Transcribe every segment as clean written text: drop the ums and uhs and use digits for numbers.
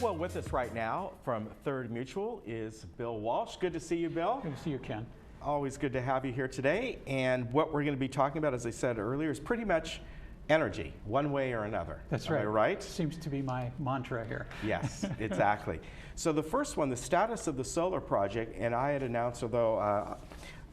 Well, with us right now from Third Mutual is Bill Walsh. Good to see you, Bill. Good to see you, Ken. Always good to have you here today. And what we're going to be talking about, as I said earlier, is pretty much energy, one way or another. That's right. right. Am I right? Seems to be my mantra here. Yes, exactly. So the first one, the status of the solar project, and I had announced, although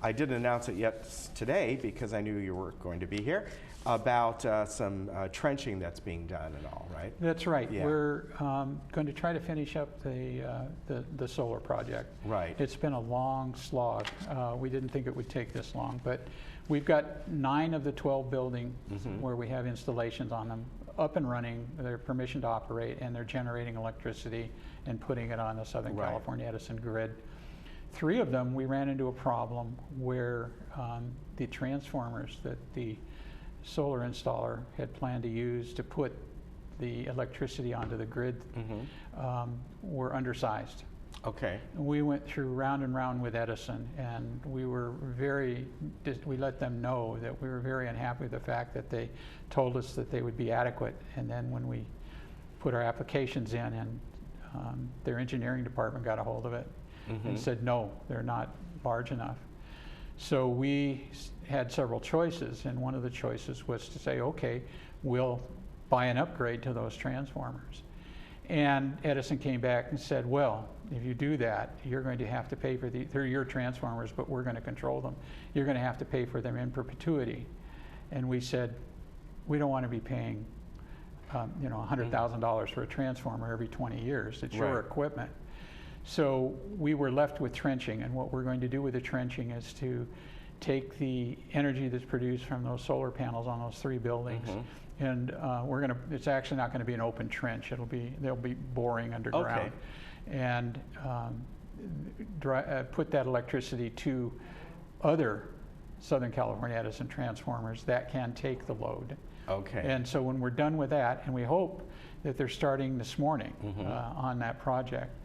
I didn't announce it yet today because I knew you were going to be here, about some trenching that's being done and all, right? That's right. Yeah. We're going to try to finish up the solar project. Right. It's been a long slog. We didn't think it would take this long, but we've got 9 of the 12 buildings where we have installations on them up and running. They're permission to operate, and they're generating electricity and putting it on the Southern Right. California Edison grid. 3 of them, we ran into a problem where the transformers that the solar installer had planned to use to put the electricity onto the grid were undersized. Okay. We went through round and round with Edison, and we let them know that we were very unhappy with the fact that they told us that they would be adequate, and then when we put our applications in, and their engineering department got a hold of it and said no, they're not large enough. So we had several choices, and one of the choices was to say, okay, we'll buy an upgrade to those transformers. And Edison came back and said, well, if you do that, you're going to have to pay for they're your transformers, but we're going to control them. You're going to have to pay for them in perpetuity. And we said, we don't want to be paying $100,000 for a transformer every 20 years. It's your equipment. So we were left with trenching, and what we're going to do with the trenching is to take the energy that's produced from those solar panels on those 3 buildings, and it's actually not going to be an open trench. They'll be boring underground, and put that electricity to other Southern California Edison transformers that can take the load. Okay. And so when we're done with that, and we hope that they're starting this morning on that project,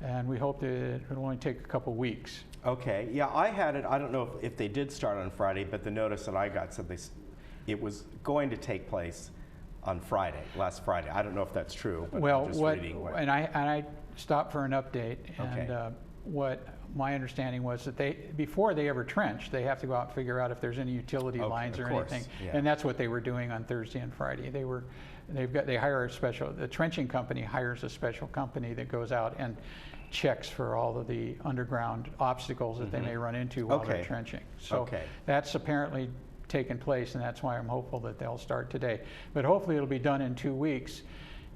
and we hope that it'll only take a couple weeks. Okay. Yeah, I had it. I don't know if they did start on Friday, but the notice that I got said it was going to take place on last Friday. I don't know if that's true. But Well, I'm just reading what. And I stopped for an update, and Okay. what my understanding was that before they ever trench, they have to go out and figure out if there's any utility lines or course, anything, yeah. and that's what they were doing on Thursday and Friday. The trenching company hires a special company that goes out and checks for all of the underground obstacles that they may run into while they're trenching. So that's apparently taken place, and that's why I'm hopeful that they'll start today. But hopefully it'll be done in 2 weeks.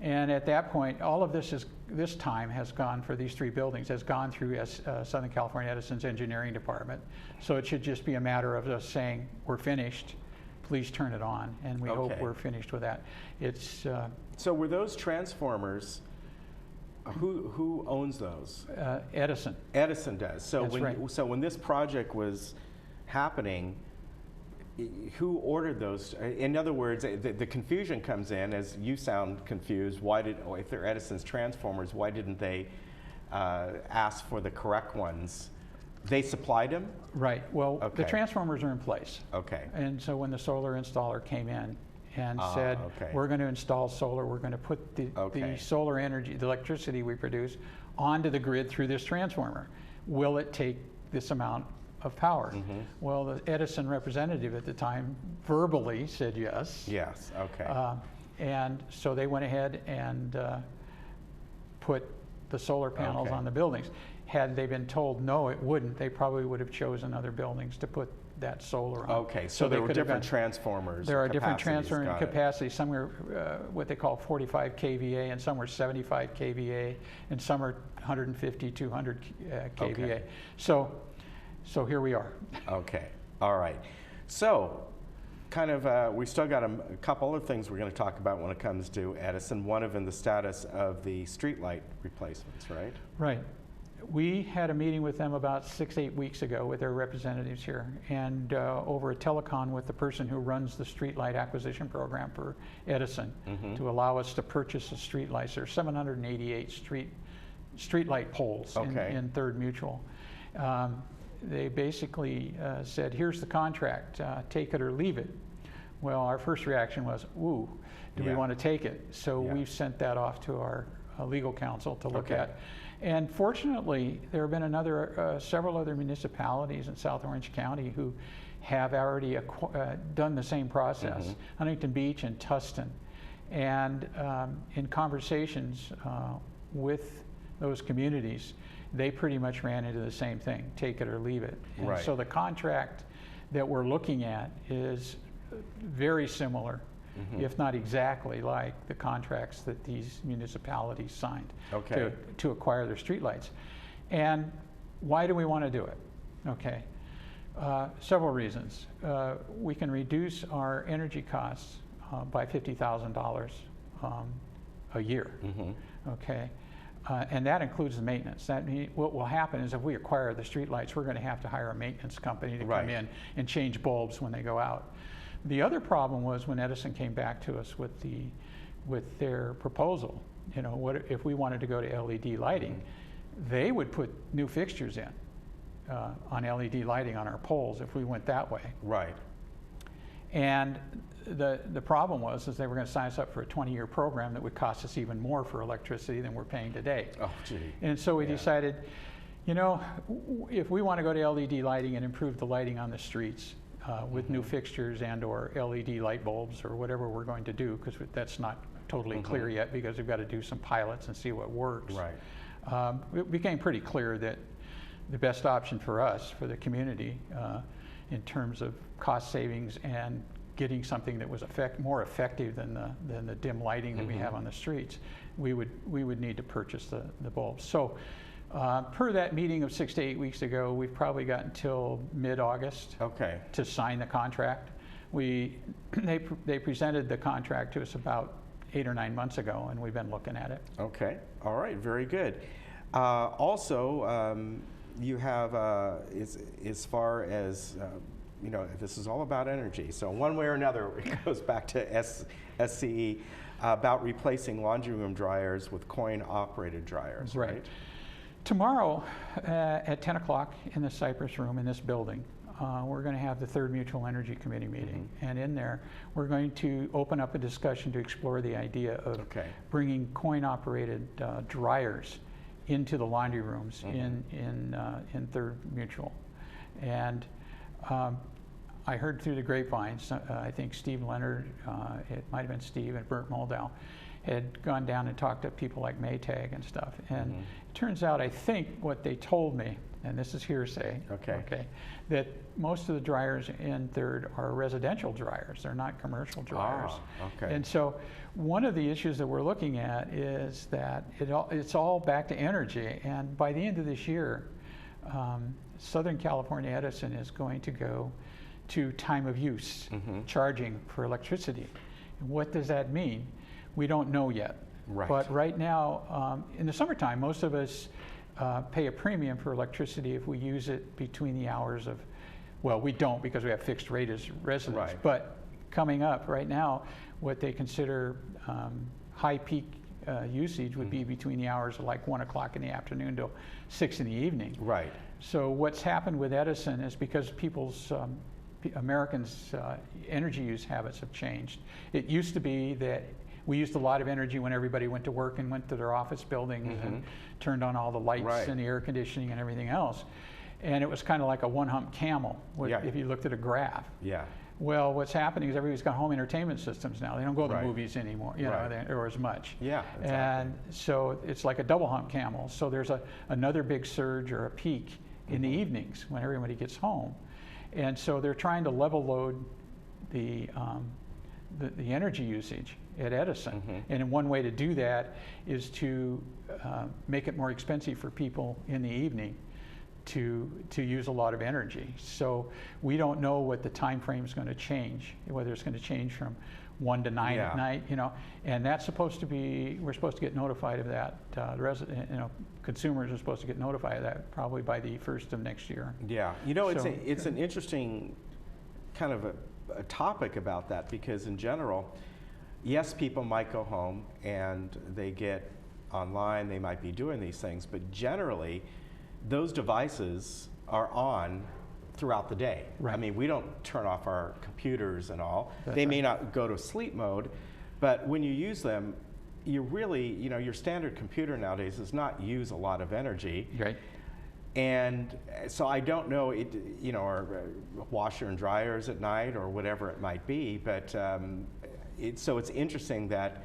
And at that point, all of this time has gone for these 3 buildings, has gone through Southern California Edison's engineering department. So it should just be a matter of us saying, we're finished, please turn it on. And we hope we're finished with that. So were those transformers, who owns those? Edison. Edison does. So That's so when this project was happening, who ordered those? In other words, the confusion comes in as you sound confused. If they're Edison's transformers, why didn't they ask for the correct ones? They supplied them? Right. Well, the transformers are in place. Okay. And so when the solar installer came in and said, we're going to install solar, we're going to put the solar energy, the electricity we produce, onto the grid through this transformer. Will it take this amount of power? Well, the Edison representative at the time verbally said yes. Yes, okay. And so they went ahead and put the solar panels on the buildings. Had they been told no, it wouldn't, they probably would have chosen other buildings to put that solar on. Okay, so there were different transformers. There are different transformer capacities. Some are what they call 45 kVA, and some were 75 kVA, and some are 150, 200 kVA. So here we are. Okay, all right. So kind of, we still got a couple other things we're going to talk about when it comes to Edison, one of them the status of the streetlight replacements, right? Right. We had a meeting with them about 6-8 weeks ago with their representatives here, and over a telecon with the person who runs the streetlight acquisition program for Edison to allow us to purchase the streetlights. There are 788 streetlight poles in Third Mutual. They basically said, here's the contract, take it or leave it. Well, our first reaction was, ooh, do we want to take it? So we've sent that off to our legal counsel to look Okay. at. And fortunately, there have been several other municipalities in South Orange County who have already done the same process, Huntington Beach and Tustin. And in conversations with those communities, they pretty much ran into the same thing, take it or leave it. And Right. so the contract that we're looking at is very similar, if not exactly like the contracts that these municipalities signed Okay. to acquire their streetlights. And why do we want to do it? Okay, several reasons. We can reduce our energy costs by $50,000 a year. Okay. And that includes the maintenance. What will happen is if we acquire the streetlights, we're going to have to hire a maintenance company to Right. come in and change bulbs when they go out. The other problem was when Edison came back to us with their proposal. You know, what if we wanted to go to LED lighting? They would put new fixtures in on LED lighting on our poles if we went that way. Right. And the problem was they were going to sign us up for a 20-year program that would cost us even more for electricity than we're paying today. Oh, gee. And so we decided, you know, if we want to go to LED lighting and improve the lighting on the streets with new fixtures and or LED light bulbs or whatever we're going to do, because that's not totally clear yet because we've got to do some pilots and see what works. Right. It became pretty clear that the best option for us, for the community, in terms of cost savings and getting something that was more effective than the dim lighting that we have on the streets, we would need to purchase the bulbs. So per that meeting of 6 to 8 weeks ago, we've probably got until mid-August Okay. to sign the contract. They presented the contract to us about 8 or 9 months ago, and we've been looking at it. Okay. All right. Very good. Also, you have, as far as, you know, this is all about energy. So one way or another, it goes back to SCE about replacing laundry room dryers with coin-operated dryers, right? Tomorrow at 10 o'clock in the Cypress Room in this building, we're going to have the third Mutual Energy Committee meeting. And in there, we're going to open up a discussion to explore the idea of bringing coin-operated dryers into the laundry rooms in Third Mutual. And I heard through the grapevines, I think Steve Leonard, it might have been Steve and Bert Moldow, had gone down and talked to people like Maytag and stuff. And it turns out, I think what they told me, and this is hearsay, that most of the dryers in Third are residential dryers. They're not commercial dryers. And so one of the issues that we're looking at is that it's all back to energy. And by the end of this year, Southern California Edison is going to go to time of use charging for electricity. And what does that mean? We don't know yet. Right. But right now, in the summertime, most of us pay a premium for electricity if we use it between the hours of, well, we don't because we have fixed rate as residents. Right. But coming up right now, what they consider high peak usage would be between the hours of like 1 o'clock in the afternoon till 6 in the evening. Right. So what's happened with Edison is because people's Americans' energy use habits have changed. It used to be that we used a lot of energy when everybody went to work and went to their office buildings and turned on all the lights and the air conditioning and everything else. And it was kind of like a one-hump camel if you looked at a graph. Yeah. Well, what's happening is everybody's got home entertainment systems now. They don't go to the movies anymore, you know, or as much. Yeah, exactly. And so it's like a double hump camel. So there's another big surge or a peak in the evenings when everybody gets home. And so they're trying to level load the energy usage at Edison. And one way to do that is to make it more expensive for people in the evening to use a lot of energy. So we don't know what the time frame is going to change, whether it's going to change from 1 to 9 at night, you know, and that's supposed to be, we're supposed to get notified of that. Consumers are supposed to get notified of that probably by the 1st of next year. Yeah, you know, it's an interesting kind of a topic about that, because in general, yes, people might go home and they get online, they might be doing these things, but generally those devices are on throughout the day. Right. I mean, we don't turn off our computers and all. That's they may not go to sleep mode, but when you use them, you really, your standard computer nowadays does not use a lot of energy. Right. And so I don't know, or washer and dryers at night or whatever it might be, but so it's interesting that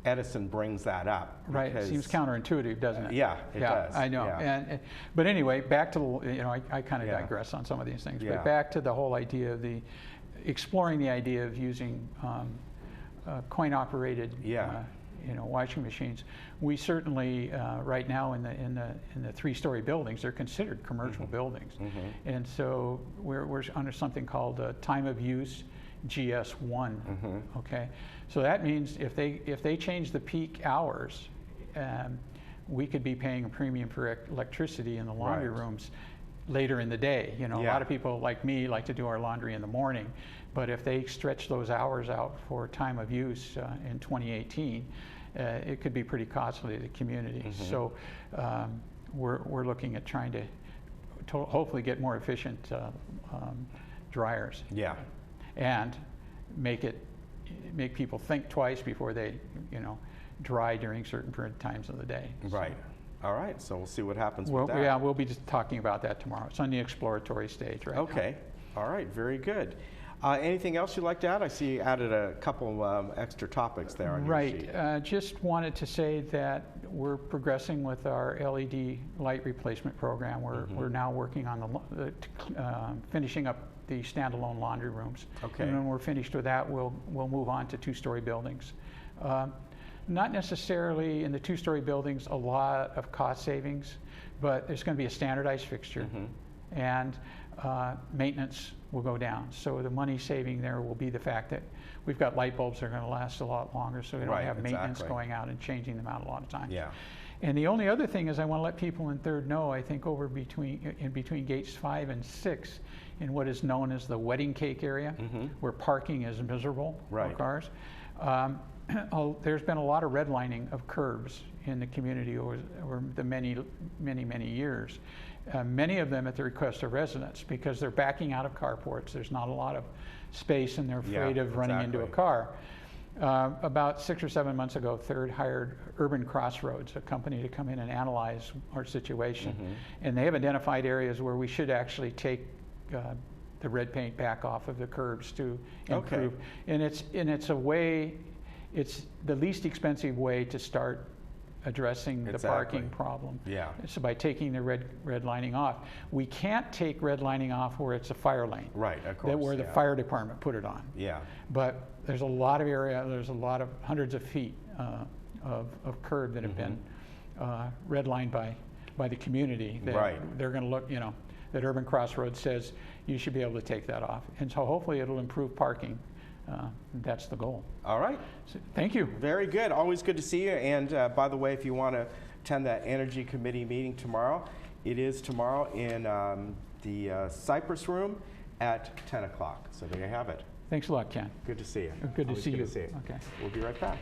Edison brings that up. Right, it seems counterintuitive, doesn't it? Yeah, it does. I know. Yeah. But anyway, back to, I kind of digress on some of these things, but back to the whole idea of exploring the idea of using coin-operated washing machines. We certainly, right now in the three-story buildings, they're considered commercial buildings. And so we're under something called time of use GS1, okay? So that means if they change the peak hours, we could be paying a premium for electricity in the laundry rooms later in the day. A lot of people like me like to do our laundry in the morning, but if they stretch those hours out for time of use in 2018, it could be pretty costly to the community. So we're looking at trying to hopefully get more efficient dryers. Yeah. And make people think twice before they, dry during certain times of the day. Right. All right. So we'll see what happens with that. Yeah, we'll be just talking about that tomorrow. It's on the exploratory stage right now. Okay. All right. Very good. Anything else you'd like to add? I see you added a couple extra topics there on your sheet. Right. Just wanted to say that we're progressing with our LED light replacement program. We're now working on finishing up the standalone laundry rooms. Okay. And when we're finished with that, we'll move on to two-story buildings. Not necessarily in the two-story buildings a lot of cost savings, but there's going to be a standardized fixture, and maintenance will go down. So the money saving there will be the fact that we've got light bulbs that are going to last a lot longer, so we don't have maintenance going out and changing them out a lot of times. Yeah. And the only other thing is I want to let people in Third know, I think in between gates 5 and 6, in what is known as the wedding cake area, where parking is miserable for cars. There's been a lot of redlining of curbs in the community over the many years. Many of them at the request of residents, because they're backing out of carports. There's not a lot of space and they're afraid of running into a car. About 6 or 7 months ago, Third hired Urban Crossroads, a company, to come in and analyze our situation. And they have identified areas where we should actually take the red paint back off of the curbs to improve. And it's a way, it's the least expensive way to start addressing the parking problem. Yeah. So by taking the red lining off. We can't take red lining off where it's a fire lane. Right, of course. Where the fire department put it on. Yeah. But there's a lot of area, there's a lot of hundreds of feet of curb that have been redlined by the community. That they're going to look, that Urban Crossroads says you should be able to take that off. And so hopefully it'll improve parking. That's the goal. All right. So, thank you. Very good. Always good to see you. And by the way, if you want to attend that Energy Committee meeting tomorrow, it is tomorrow in the Cypress Room at 10 o'clock. So there you have it. Thanks a lot, Ken. Good to see you. Good to Always see you. Good to see you. Okay. We'll be right back.